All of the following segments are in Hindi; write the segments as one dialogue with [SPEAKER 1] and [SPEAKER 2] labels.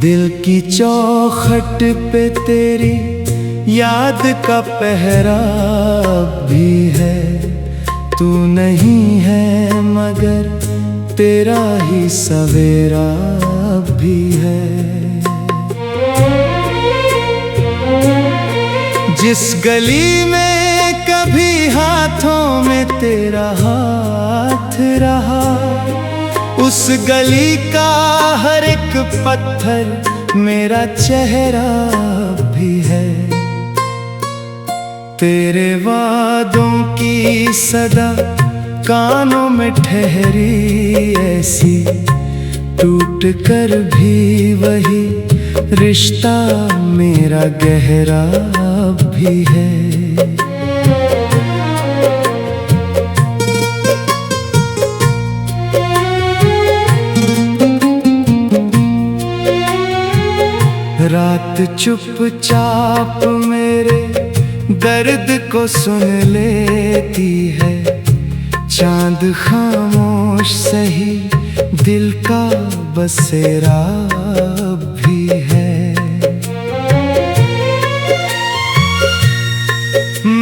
[SPEAKER 1] दिल की चौखट पे तेरी याद का पहरा भी है। तू नहीं है मगर तेरा ही सवेरा भी है। जिस गली में कभी हाथों में तेरा हाथ रहा, उस गली का हर एक पत्थर मेरा चेहरा भी है। तेरे वादों की सदा कानों में ठहरी ऐसी, टूट कर भी वही रिश्ता मेरा गहरा भी है। रात चुपचाप मेरे दर्द को सुन लेती है। चांद खामोश सही दिल का बसेरा भी है।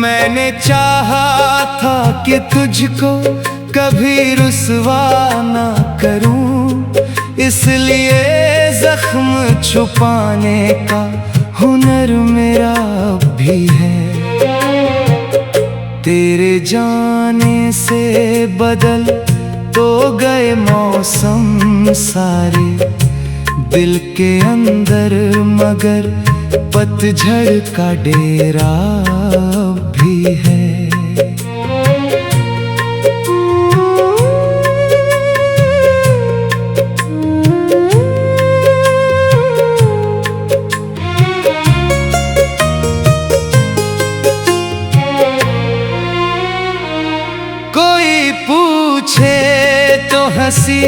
[SPEAKER 1] मैंने चाहा था कि तुझको कभी रुसवा ना करूं, इसलिए जख्म छुपाने का हुनर मेरा भी है। तेरे जाने से बदल तो गए मौसम सारे दिल के अंदर, मगर पतझड़ का डेरा भी है। कोई पूछे तो हंसी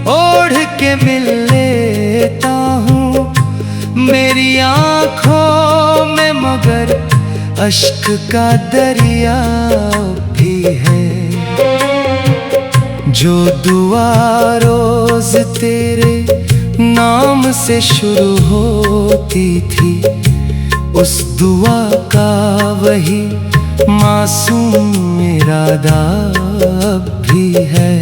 [SPEAKER 1] ओढ़ के मिल लेता हूँ मेरी आँखों में, मगर अश्क का दरिया भी है। जो दुआ रोज तेरे नाम से शुरू होती थी, उस दुआ का वही मासूम इरादा भी है।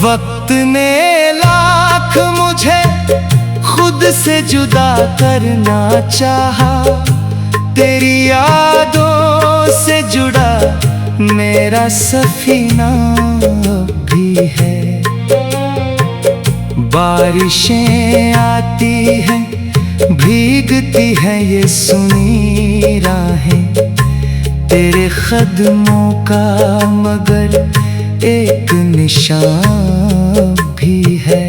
[SPEAKER 1] वक्त ने लाख मुझे खुद से जुदा करना चाहा, तेरी यादों से जुड़ा मेरा सफीना भी है। बारिशें आती हैं भीगती हैं ये सुनी राहें तेरे कदमों का, मगर एक निशान भी है।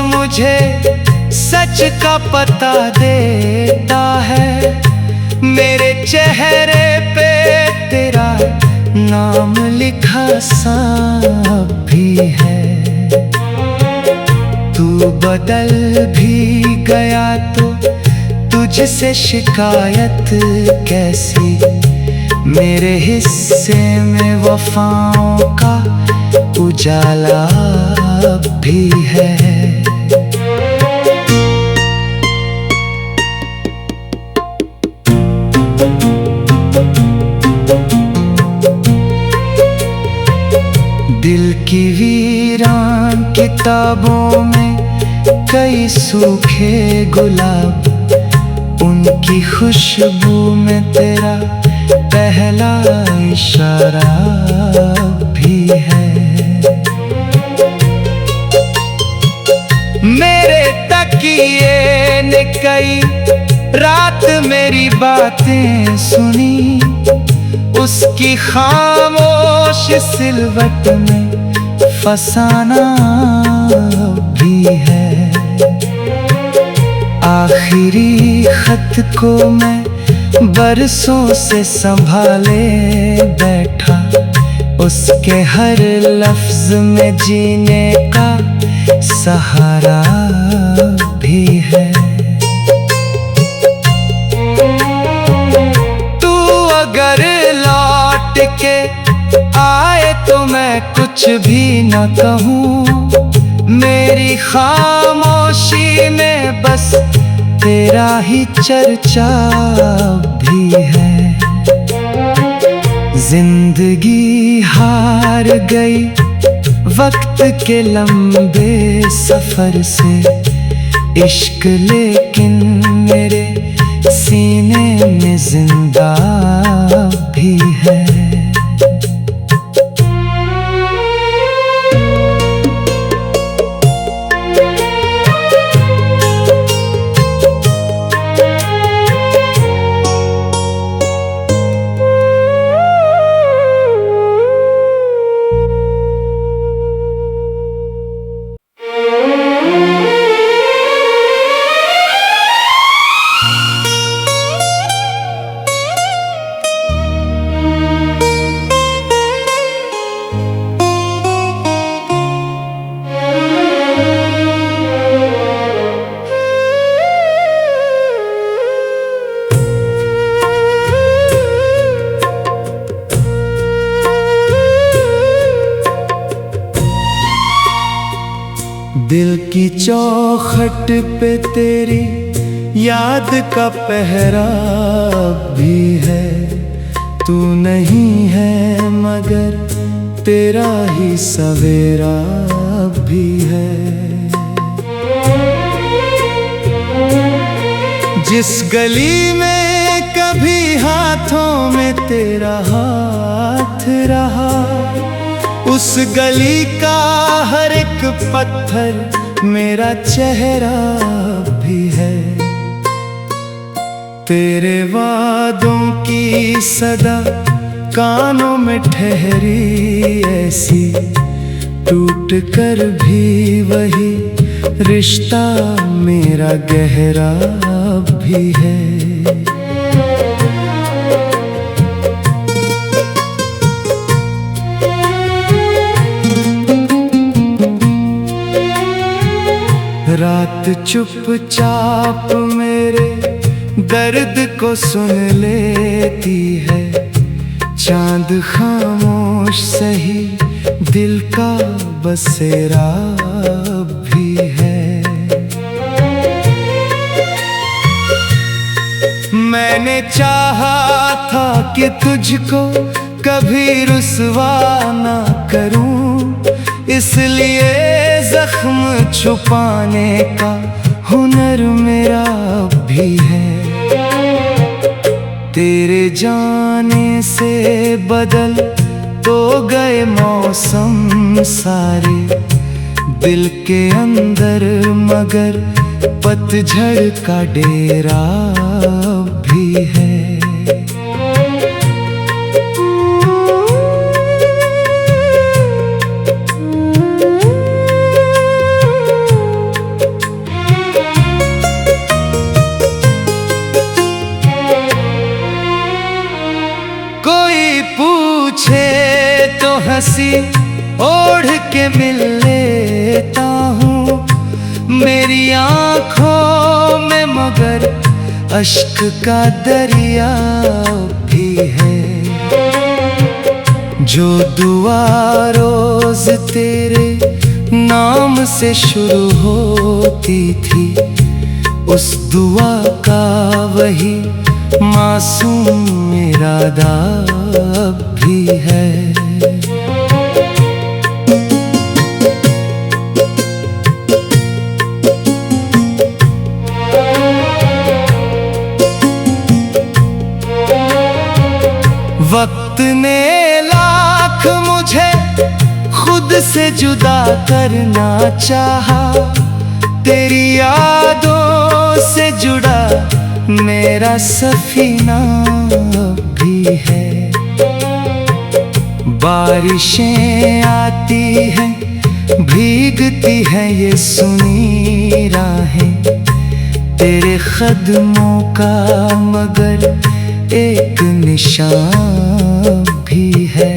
[SPEAKER 1] मुझे सच का पता देता है, मेरे चेहरे पे तेरा नाम लिखा सा भी है। तू बदल भी गया तो तुझसे शिकायत कैसी, मेरे हिस्से में वफाओं का उजाला भी है। दिल की वीरान किताबों में कई सूखे गुलाब, उनकी खुशबू में तेरा पहला इशारा बातें सुनी, उसकी खामोश सिलवट में फसाना भी है। आखिरी खत को मैं बरसों से संभाले बैठा, उसके हर लफ्ज में जीने का सहारा भी है। तू अगर लौट के आए तो मैं कुछ भी न कहूँ, मेरी खामोशी में बस तेरा ही चर्चा भी है। जिंदगी हार गई वक्त के लंबे सफर से, इश्क लेकिन मेरे सीने में जिंदा भी है। दिल की चौखट पे तेरी याद का पहरा भी है। तू नहीं है मगर तेरा ही सवेरा भी है। जिस गली में कभी हाथों में तेरा हाथ रहा, उस गली का हर एक पत्थर मेरा चेहरा भी है। तेरे वादों की सदा कानों में ठहरी ऐसी, टूट कर भी वही रिश्ता मेरा गहरा भी है। रात चुपचाप मेरे दर्द को सुन लेती है, चांद खामोश सही दिल का बसेरा भी है। मैंने चाहा था कि तुझको कभी रुसवा ना करूं, इसलिए जख्म छुपाने का हुनर मेरा भी है। तेरे जाने से बदल तो गए मौसम सारे दिल के अंदर, मगर पतझड़ का डेरा भी है। पूछे तो हंसी ओढ़ के मिल लेता हूँ, मेरी आँखों में मगर अश्क का दरिया भी है। जो दुआ रोज तेरे नाम से शुरू होती थी, उस दुआ का वही मासूम इरादा भी है। वक्त ने लाख मुझे खुद से जुदा करना चाहा, तेरी यादों से जुड़ा मेरा सफीना भी है। बारिशें आती हैं, भीगती हैं ये सुनी राहें तेरे कदमों का, मगर एक निशान भी है।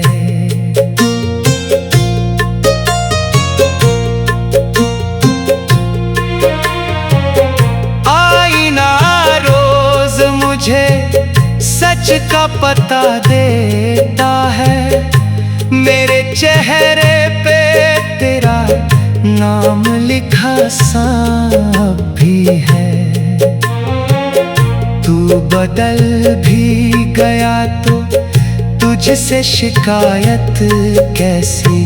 [SPEAKER 1] आईना रोज मुझे सच का पता देता है, मेरे चेहरे पे तेरा नाम लिखा सा भी है। तू बदल भी गया तो तुझसे शिकायत कैसी,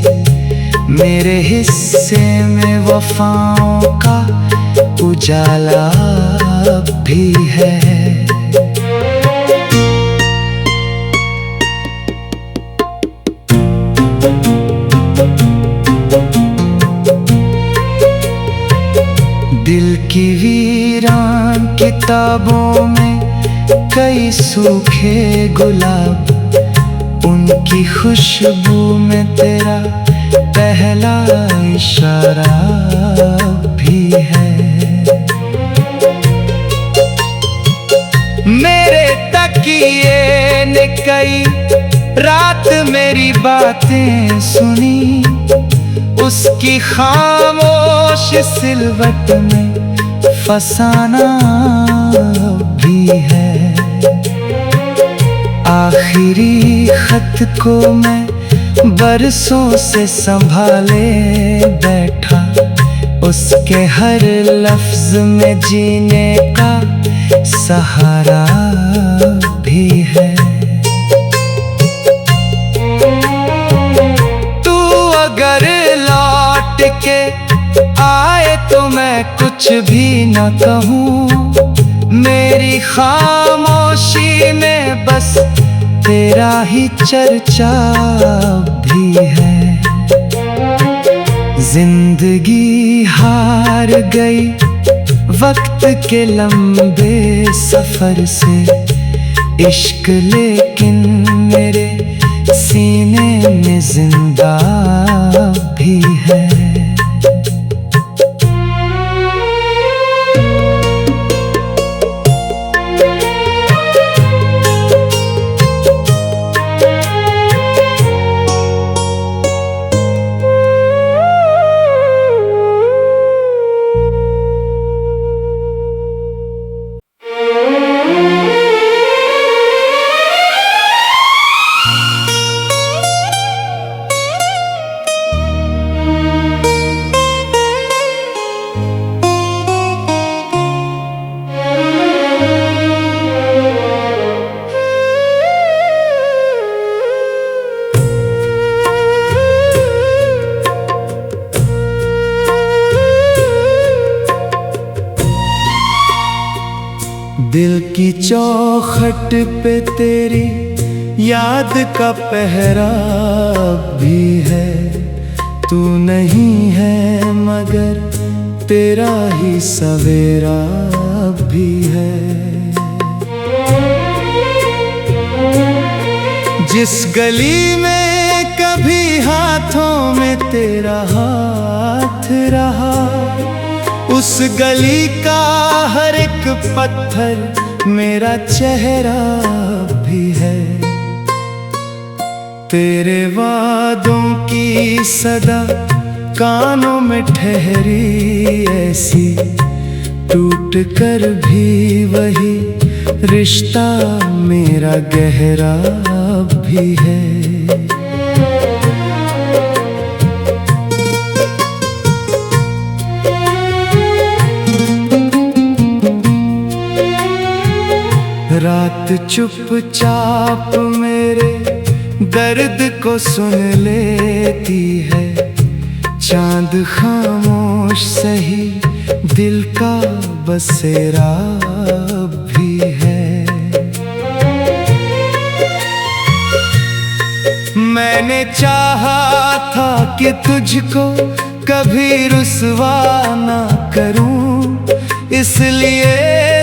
[SPEAKER 1] मेरे हिस्से में वफाओं का उजाला भी है। दिल की वीरान किताबों में कई सूखे गुलाब, उनकी खुशबू में तेरा पहला इशारा भी है। मेरे तकिए ने कई रात मेरी बातें सुनी, उसकी खामोश सिलवट में फसाना भी है। आखिरी खत को मैं बरसों से संभाले बैठा, उसके हर लफ्ज में जीने का सहारा भी है। तू अगर लौट के आए तो मैं कुछ भी न कहूँ, मेरी खामोशी में बस तेरा ही चर्चा भी है। जिंदगी हार गई वक्त के लंबे सफर से, इश्क लेकिन मेरे सीने में जिंदा भी है। दिल की चौखट पे तेरी याद का पहरा भी है। तू नहीं है मगर तेरा ही सवेरा भी है। जिस गली में कभी हाथों में तेरा हाथ रहा, उस गली का हर एक पत्थर मेरा चेहरा भी है। तेरे वादों की सदा कानों में ठहरी ऐसी, टूट कर भी वही रिश्ता मेरा गहरा भी है। रात चुपचाप मेरे दर्द को सुन लेती है, चांद खामोश सही दिल का बसेरा भी है। मैंने चाहा था कि तुझको कभी रुसवा ना करूं, इसलिए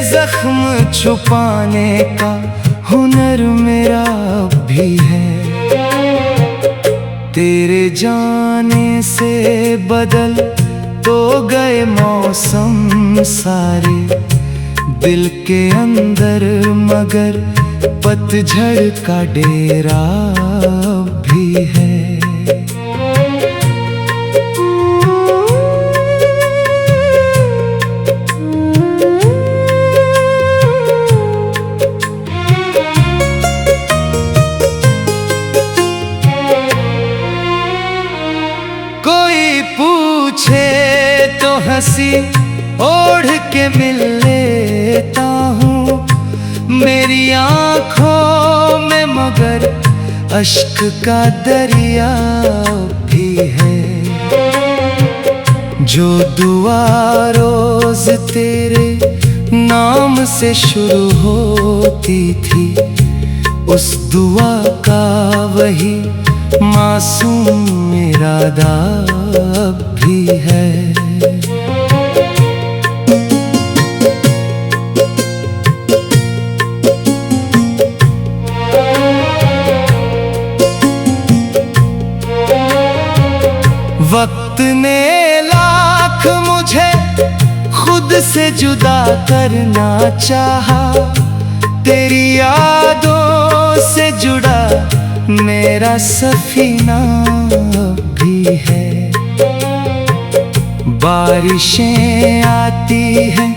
[SPEAKER 1] जख्म छुपाने का हुनर मेरा भी है। तेरे जाने से बदल तो गए मौसम सारे दिल के अंदर, मगर पतझड़ का डेरा भी है। कोई पूछे तो हंसी ओढ़ के मिल लेता हूँ मेरी आँखों में, मगर अश्क का दरिया भी है। जो दुआ रोज तेरे नाम से शुरू होती थी, उस दुआ का वही मासूम इरादा भी है। वक्त ने लाख मुझे खुद से जुदा करना चाहा, तेरी यादों से जुड़ा मेरा सफीना भी है। बारिशें आती हैं,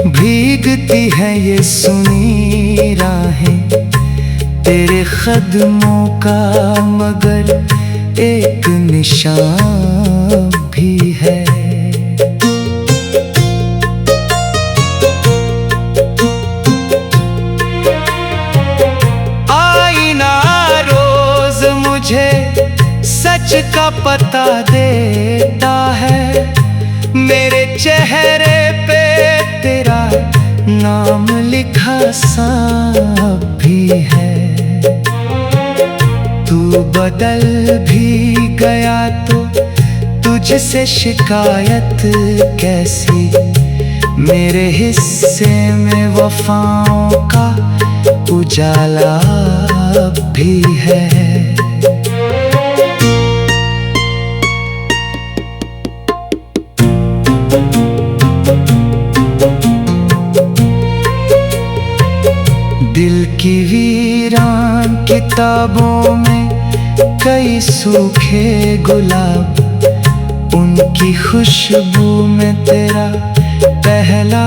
[SPEAKER 1] भीगती हैं ये सुनी राहें तेरे कदमों का, मगर एक निशान भी है। आईना रोज मुझे सच का पता देता है, मेरे चेहरे पे तेरा नाम लिखा सा भी है। तू बदल भी गया तो तुझसे शिकायत कैसी, मेरे हिस्से में वफाओं का उजाला भी है। दिल की वीरान किताबों में कई सूखे गुलाब, उनकी खुशबू में तेरा पहला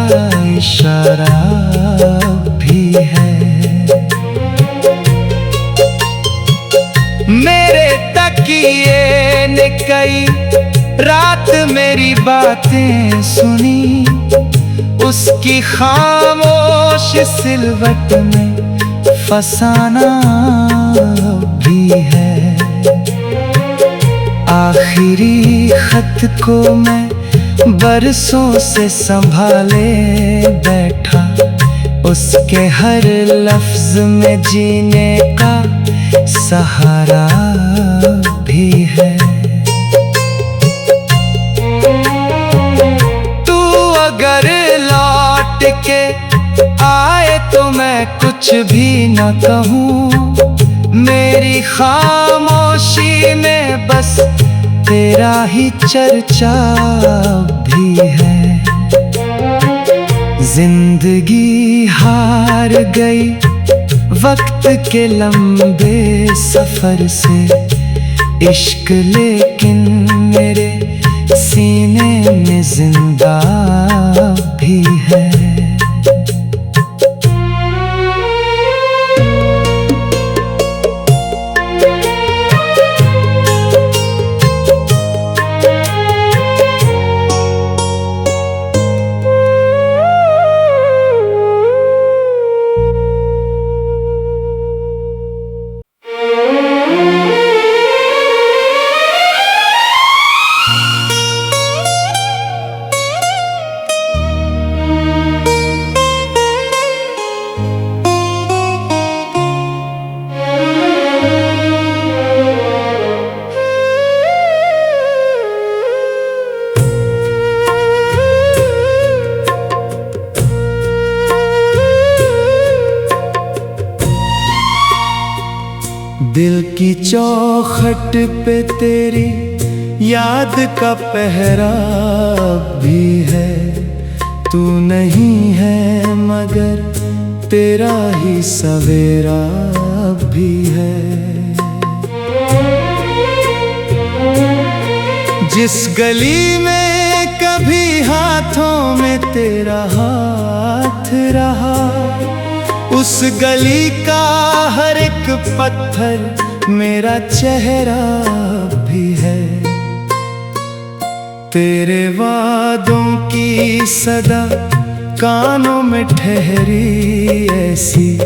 [SPEAKER 1] इशारा भी है। मेरे तकिए ने कई रात मेरी बातें सुनी, उसकी खामोश सिलवट में फसाना भी है। आखिरी खत को मैं बरसों से संभाले बैठा, उसके हर लफ्ज में जीने का सहारा भी है। तू अगर लौट के आए तो मैं कुछ भी न कहूँ, मेरी खामोशी में बस तेरा ही चर्चा भी है। जिंदगी हार गई वक्त के लंबे सफर से, इश्क लेकिन मेरे सीने में जिंदा भी है। की चौखट पे तेरी याद का पहरा भी है। तू नहीं है मगर तेरा ही सवेरा भी है। जिस गली में कभी हाथों में तेरा हाथ रहा, उस गली का हर एक पत्थर मेरा चेहरा भी है। तेरे वादों की सदा कानों में ठहरी ऐसी,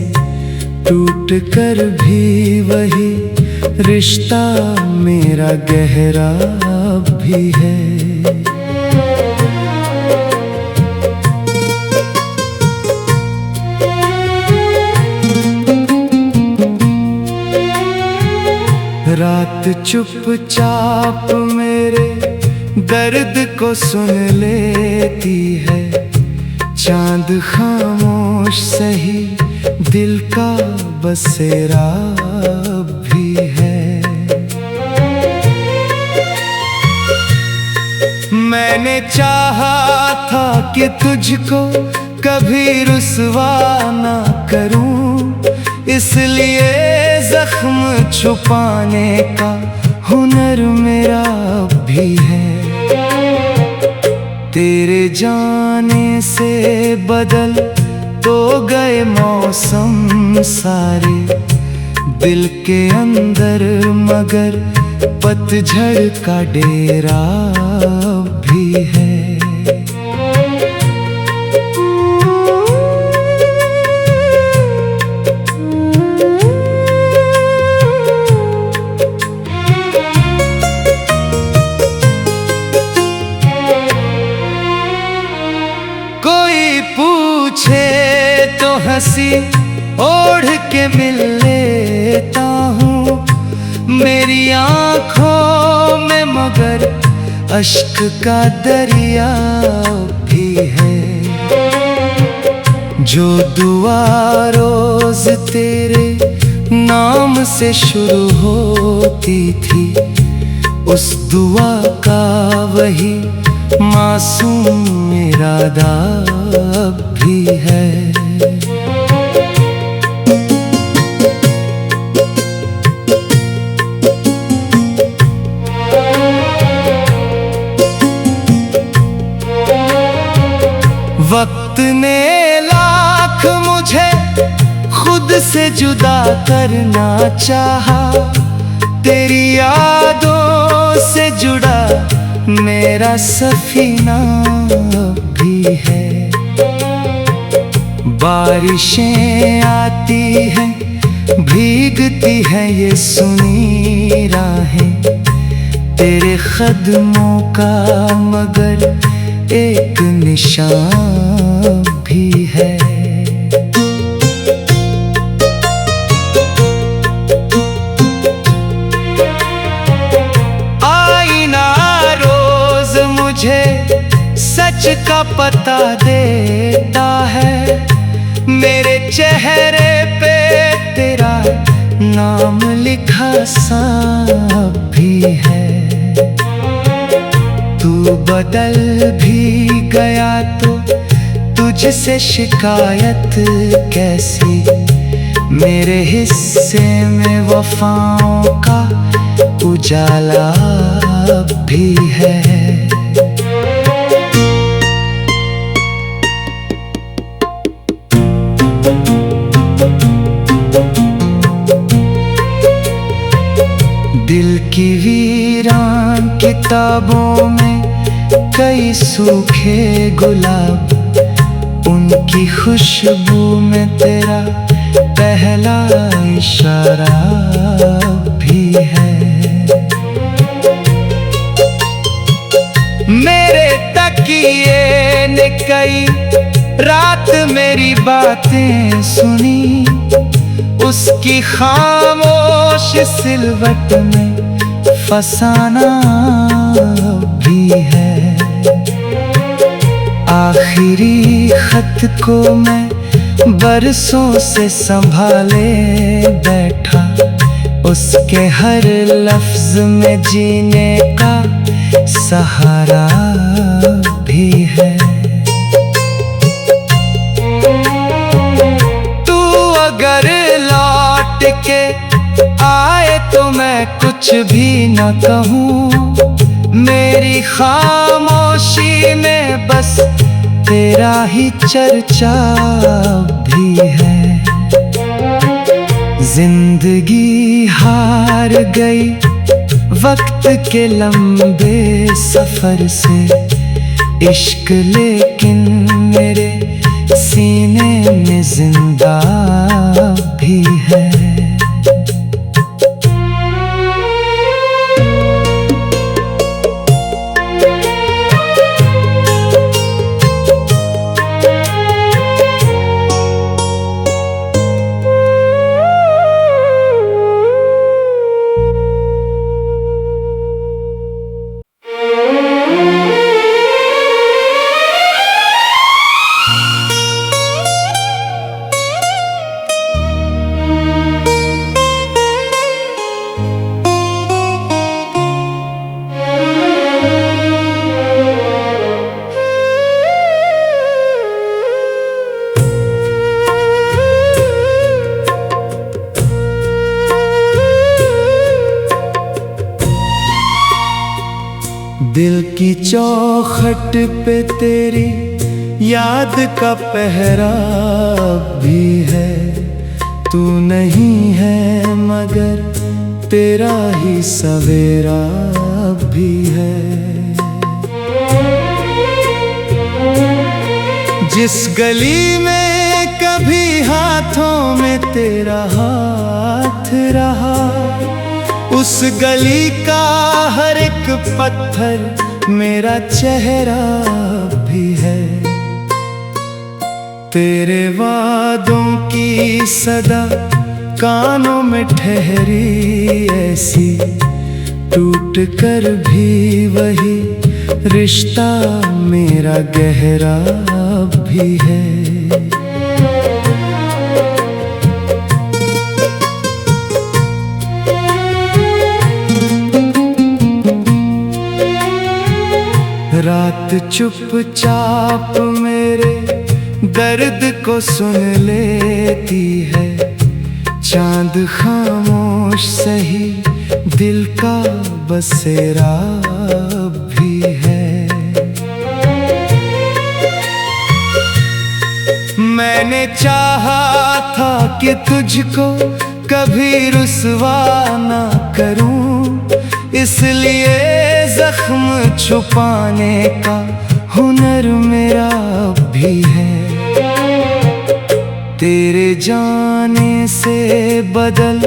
[SPEAKER 1] टूट कर भी वही रिश्ता मेरा गहरा भी है। रात चुपचाप मेरे दर्द को सुन लेती है। चांद खामोश सही दिल का बसेरा भी है। मैंने चाहा था कि तुझको कभी रुसवा ना करूं, इसलिए जख्म छुपाने का हुनर मेरा भी है। तेरे जाने से बदल तो गए मौसम सारे दिल के अंदर, मगर पतझड़ का डेरा भी है। कोई पूछे तो हंसी ओढ़ के मिल लेता हूँ मेरी आँखों में, मगर अश्क का दरिया भी है। जो दुआ रोज तेरे नाम से शुरू होती थी, उस दुआ का वही मासूम इरादा भी है। वक्त ने लाख मुझे खुद से जुदा करना चाहा, तेरी यादों से जुड़ा मेरा सफीना भी है। बारिशें आती हैं भीगती हैं ये सुनी राहें तेरे कदमों का, मगर एक निशान भी है। आईना रोज मुझे सच का पता देता है, मेरे चेहरे पे तेरा नाम लिखा सा भी है। तू बदल भी गया तो तुझसे शिकायत कैसी, मेरे हिस्से में वफाओं का उजाला भी है। दिल की वीरान किताबों में कई सूखे गुलाब, उनकी खुशबू में तेरा पहला इशारा भी है। मेरे तकिए ने कई रात मेरी बातें सुनी, उसकी खामोश सिलवट में फसाना भी है। आखिरी खत को मैं बरसों से संभाले बैठा, उसके हर लफ्ज में जीने का सहारा भी है। तू अगर लौट के आए तो मैं कुछ भी न कहूँ, मेरी खामोशी में बस तेरा ही चर्चा भी है। जिंदगी हार गई वक्त के लंबे सफर से, इश्क लेकिन मेरे सीने में जिंदा भी है। दिल की चौखट पे तेरी याद का पहरा भी है। तू नहीं है मगर तेरा ही सवेरा भी है। जिस गली में कभी हाथों में तेरा हाथ रहा, उस गली का हर एक पत्थर मेरा चेहरा भी है। तेरे वादों की सदा कानों में ठहरी ऐसी, टूट कर भी वही रिश्ता मेरा गहरा भी है। रात चुपचाप मेरे दर्द को सुन लेती है। चांद खामोश सही दिल का बसेरा भी है। मैंने चाहा था कि तुझको कभी रुसवा ना करूं, इसलिए जख्म छुपाने का हुनर मेरा भी है। तेरे जाने से बदल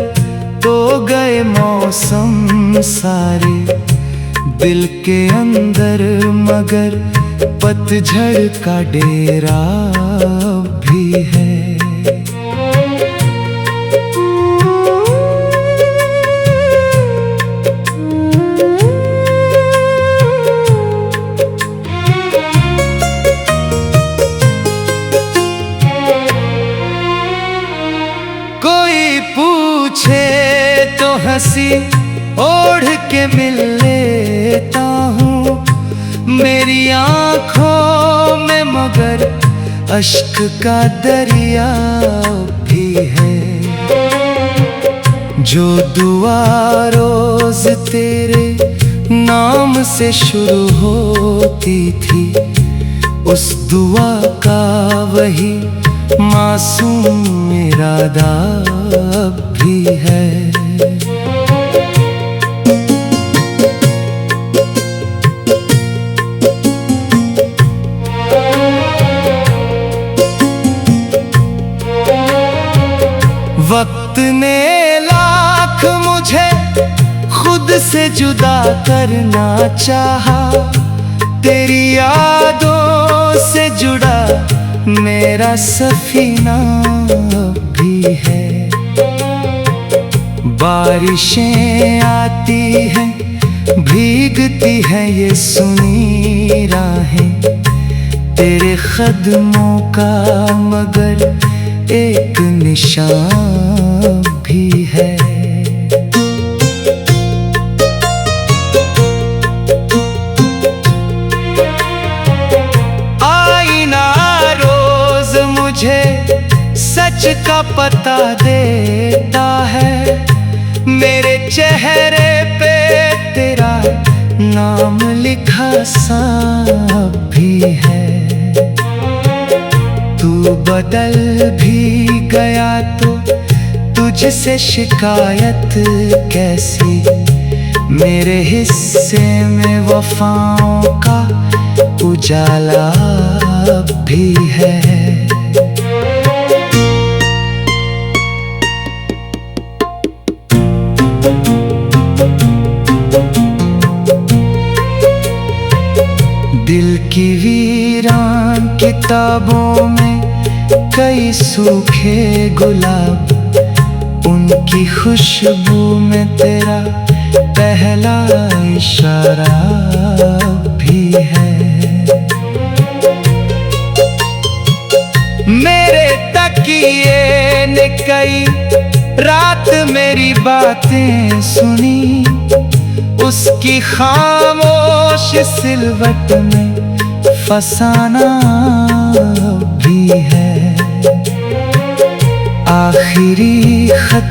[SPEAKER 1] तो गए मौसम सारे दिल के अंदर, मगर पतझड़ का डेरा भी है। पूछे तो हंसी ओढ़ के मिल लेता हूँ मेरी आँखों में, मगर अश्क का दरिया भी है। जो दुआ रोज तेरे नाम से शुरू होती थी, उस दुआ का वही मासूम इरादा भी है। वक्त ने लाख मुझे खुद से जुदा करना चाहा, तेरी यादों से जुड़ा मेरा सफीना भी है। बारिशें आती हैं भीगती हैं ये सुनी राहें, तेरे कदमों का मगर एक निशान भी है। पता देता है, मेरे चेहरे पे तेरा नाम लिखा सा भी है। तू बदल भी गया तो तुझसे शिकायत कैसी, मेरे हिस्से में वफाओं का उजाला भी है। दिल की वीरान किताबों में कई सूखे गुलाब, उनकी खुशबू में तेरा पहला इशारा भी है। मेरे तकिए ने कई रात मेरी बातें सुनी, उसकी खामोश सिलवट में फसाना भी है। आखिरी खत